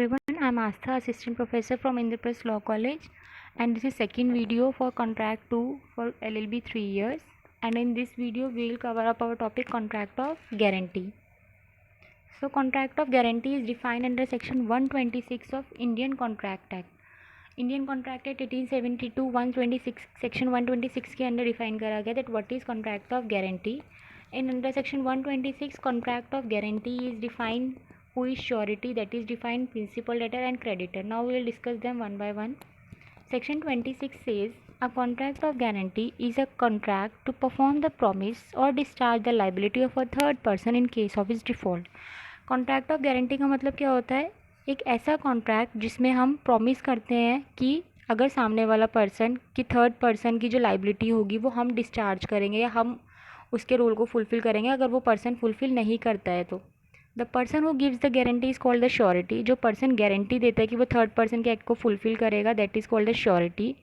everyone, I'm Astha, Assistant Professor from Indraprasth Law College, and this is second video for Contract 2 for LLB 3 years. And in this video, we will cover up our topic Contract of Guarantee. So, Contract of Guarantee is defined under Section 126 of Indian Contract Act. Indian Contract Act 1872 126 Section 126 के अंदर define करा गया that what is Contract of Guarantee. And under Section 126, Contract of Guarantee is defined who is surety, that is defined principal, debtor and creditor. Now we will discuss them one by one. Section 26 says a contract of guarantee is a contract to perform the promise or discharge the liability of a third person in case of his default. Contract of guarantee का मतलब क्या होता है? एक ऐसा contract जिसमें हम promise करते हैं कि अगर सामने वाला पर्सन की थर्ड पर्सन की जो लाइबिलिटी होगी वो हम डिस्चार्ज करेंगे या हम उसके रोल को फुलफ़िल करेंगे अगर वो पर्सन फुलफ़िल नहीं करता है तो the person whose gives the guarantee is called the surety. जो पर्सन गारंटी देता है कि वो थर्ड पर्सन के एक्ट को फुलफ़िल करेगा, that is called the surety.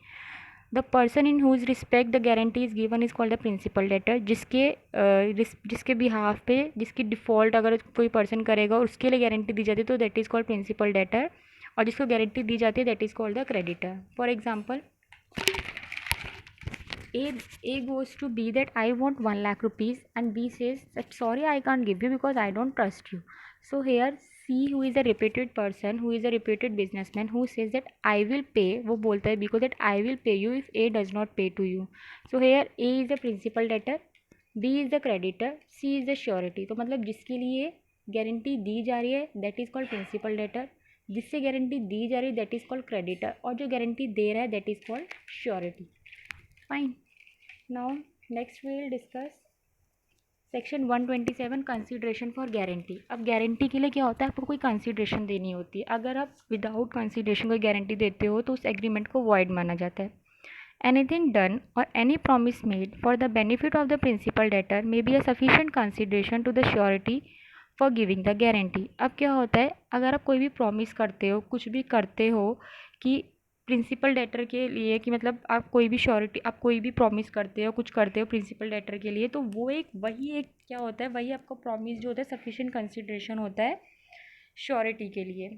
The person in whose respect the guarantee is given is called the principal debtor. जिसके behalf पे जिसकी डिफ़ॉल्ट अगर कोई पर्सन करेगा और उसके लिए गारंटी दी जाती है तो that is called principal debtor. और जिसको गारंटी दी जाती है that is called the creditor. For example, A goes to B that I want 1 lakh rupees and B says that sorry I can't give you because I don't trust you. So here C, who is a reputed person, who is a reputed businessman, who says that I will pay, वो बोलता है B को that I will pay you if A does not pay to you. So here A is the principal debtor, B is the creditor, C is the surety. तो मतलब जिसके लिए guarantee दी जा रही है that is called principal debtor, जिससे guarantee दी जा रही है दैट इज़ कॉल्ड क्रेडिटर, और जो गारंटी दे रहा है that is called surety. Fine. Now next we will discuss section 127 consideration for guarantee. अब गारंटी के लिए क्या होता है, आपको कोई कंसीडरेशन देनी होती है. अगर आप विदाउट कंसीडरेशन कोई गारंटी देते हो तो उस एग्रीमेंट को वॉइड माना जाता है. एनीथिंग डन और any promise made for the benefit of the principal debtor may be a sufficient consideration to the surety for giving the guarantee. अब क्या होता है, अगर आप कोई भी प्रॉमिस करते हो, कुछ भी करते हो कि प्रिंसिपल डेटर के लिए, कि मतलब आप कोई भी श्योरिटी, आप कोई भी प्रॉमिस करते हो, कुछ करते हो प्रिंसिपल डेटर के लिए, तो वो वही एक क्या होता है, वही आपका प्रॉमिस जो होता है सफिशिएंट कंसीडरेशन होता है श्योरिटी के लिए.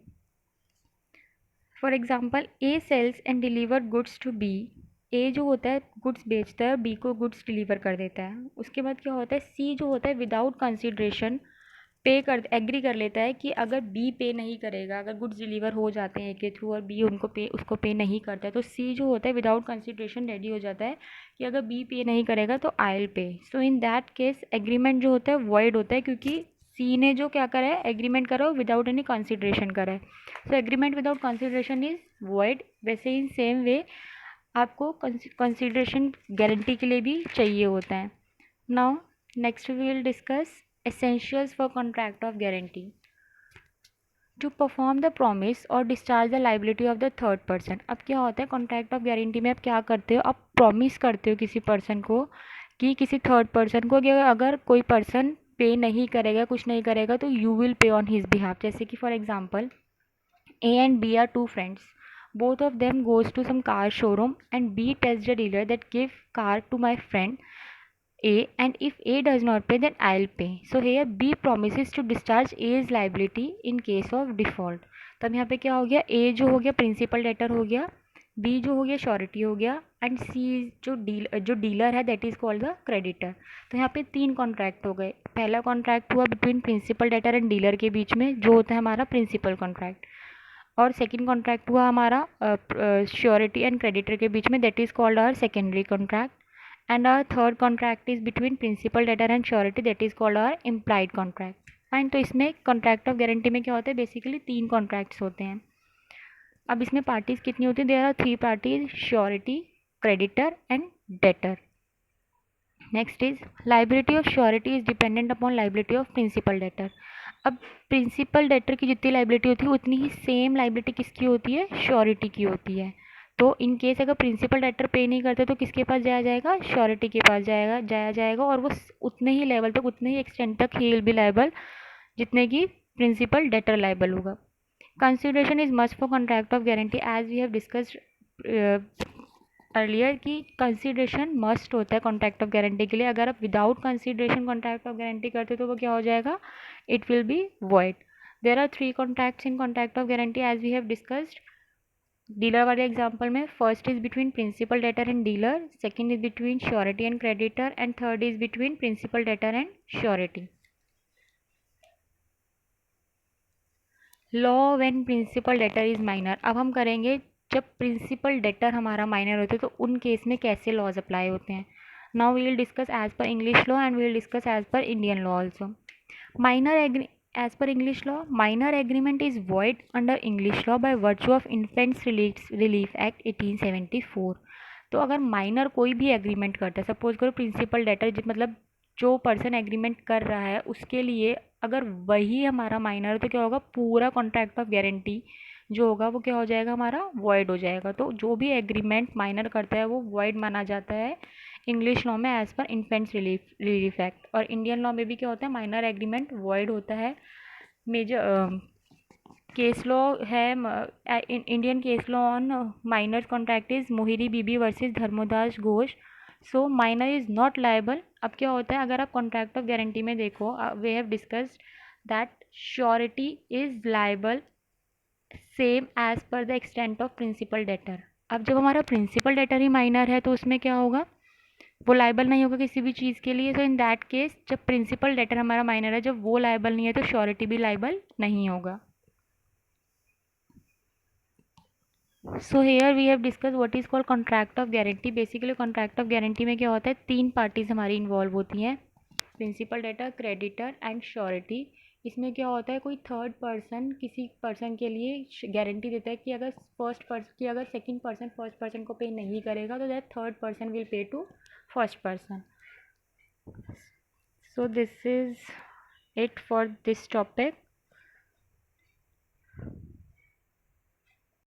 For example, A sells and deliver goods to B. A जो होता है गुड्स बेचता है और बी को गुड्स डिलीवर कर देता है. उसके बाद क्या होता है, सी जो होता है विदाउट कंसीडरेशन एग्री कर लेता है कि अगर बी पे नहीं करेगा, अगर गुड्स डिलीवर हो जाते हैं ए के थ्रू और बी उसको पे नहीं करता है, तो सी जो होता है विदाउट कंसीडरेशन रेडी हो जाता है कि अगर बी पे नहीं करेगा तो I will pay. So in that case agreement जो होता है वॉइड होता है, क्योंकि सी ने जो क्या करा है, एग्रीमेंट करा हो विदाउट एनी कंसीडरेशन करा है. So agreement without consideration is void. वैसे इन सेम वे आपको कंसीडरेशन गारंटी के लिए भी चाहिए होता है. Now next we will discuss essentials for contract of guarantee. To perform the promise or discharge the liability of the third person. अब क्या होता है कॉन्ट्रैक्ट ऑफ गारंटी में, आप क्या करते हो, आप प्रॉमिस करते हो किसी पर्सन को कि किसी थर्ड पर्सन को कि अगर कोई पर्सन पे नहीं करेगा, कुछ नहीं करेगा, तो you will pay on his behalf. जैसे कि for example, A and B are two friends. Both of them goes to some car showroom and B tells the dealer that give car to my friend A, and if A does not pay then I'll pay. So here B promises to discharge A's liability in case of default. तब यहाँ पे क्या हो गया, A जो हो गया principal debtor हो गया, B जो हो गया श्योरिटी हो गया, एंड C जो डीलर है that is called the creditor. तो यहाँ पे 3 कॉन्ट्रैक्ट हो गए. पहला कॉन्ट्रैक्ट हुआ between principal debtor and dealer के बीच में जो होता है हमारा प्रिंसिपल कॉन्ट्रैक्ट, और सेकेंड कॉन्ट्रैक्ट हुआ हमारा श्योरिटी एंड क्रेडिटर के बीच में, that is called our secondary contract. And our third contract is between principal debtor and surety, that is called our implied contract. Fine. तो इसमें कॉन्ट्रैक्ट ऑफ गारंटी में क्या होता है, बेसिकली 3 कॉन्ट्रैक्ट्स होते हैं. अब इसमें पार्टीज कितनी होती है, there are 3 parties, surety, creditor and debtor. Next is liability of surety is dependent upon liability of principal debtor. अब प्रिंसिपल डेटर की जितनी लाइबिलिटी होती है उतनी ही सेम लाइबिलिटी किसकी होती है, श्योरिटी की होती है. तो इन केस अगर प्रिंसिपल डेटर पे नहीं करते तो किसके पास जाया जाएगा, श्योरिटी के पास जाया जाएगा, और वो उतने ही लेवल तक, उतने ही एक्सटेंट तक ही विल बी लायबल जितने की प्रिंसिपल डेटर लायबल होगा. Consideration is must for contract of guarantee as we have discussed earlier कि कंसीडरेशन मस्ट होता है कॉन्ट्रैक्ट ऑफ गारंटी के लिए. अगर आप without consideration contract of guarantee करते तो वो क्या हो जाएगा, it will be void. There are three contracts in contract of guarantee as we have discussed. Dealer वाले एग्जाम्पल में first is between principal debtor and dealer, second is between surety and creditor, and third is between principal debtor and surety. Law when principal debtor is minor. अब हम करेंगे जब principal debtor हमारा minor होते हैं तो उन केस में कैसे लॉज अप्लाई होते हैं. Now we will discuss as per English law and we will discuss as per Indian law also. Minor as per English law, minor agreement is void under English law by virtue of Infants Relief Act 1874. तो अगर minor कोई भी agreement करता है, suppose करो principal debtor मतलब जो person agreement कर रहा है उसके लिए अगर वही हमारा माइनर है तो क्या होगा, पूरा कॉन्ट्रैक्ट ऑफ गारंटी जो होगा वो क्या हो जाएगा, हमारा वॉइड हो जाएगा. तो जो भी एग्रीमेंट माइनर करता है वो वॉइड माना जाता है इंग्लिश लॉ में as per infants relief act. और इंडियन लॉ में भी क्या होता है, माइनर एग्रीमेंट वॉइड होता है. मेजर केस लॉ है Indian case law on minor contract is Mohori Bibi versus Dharmodas Ghose. So minor is not liable. अब क्या होता है, अगर आप कॉन्ट्रैक्ट ऑफ गारंटी में देखो, we have discussed that surety is liable same as per the extent of principal debtor. अब जब हमारा प्रिंसिपल डेटर ही माइनर है तो उसमें क्या होगा, वो लायबल नहीं होगा किसी भी चीज़ के लिए. सो इन दैट केस जब प्रिंसिपल डेटर हमारा माइनर है, जब वो लायबल नहीं है तो श्योरिटी भी लायबल नहीं होगा. So here we have discuss what is called contract of guarantee. Basically contract of guarantee में क्या होता है, तीन पार्टीज हमारी इन्वॉल्व होती हैं, principal debtor, creditor and surety. इसमें क्या होता है, कोई थर्ड पर्सन किसी पर्सन के लिए गारंटी देता है कि अगर सेकंड पर्सन फर्स्ट पर्सन को पे नहीं करेगा तो that third person will pay to first person. So this is it for this topic.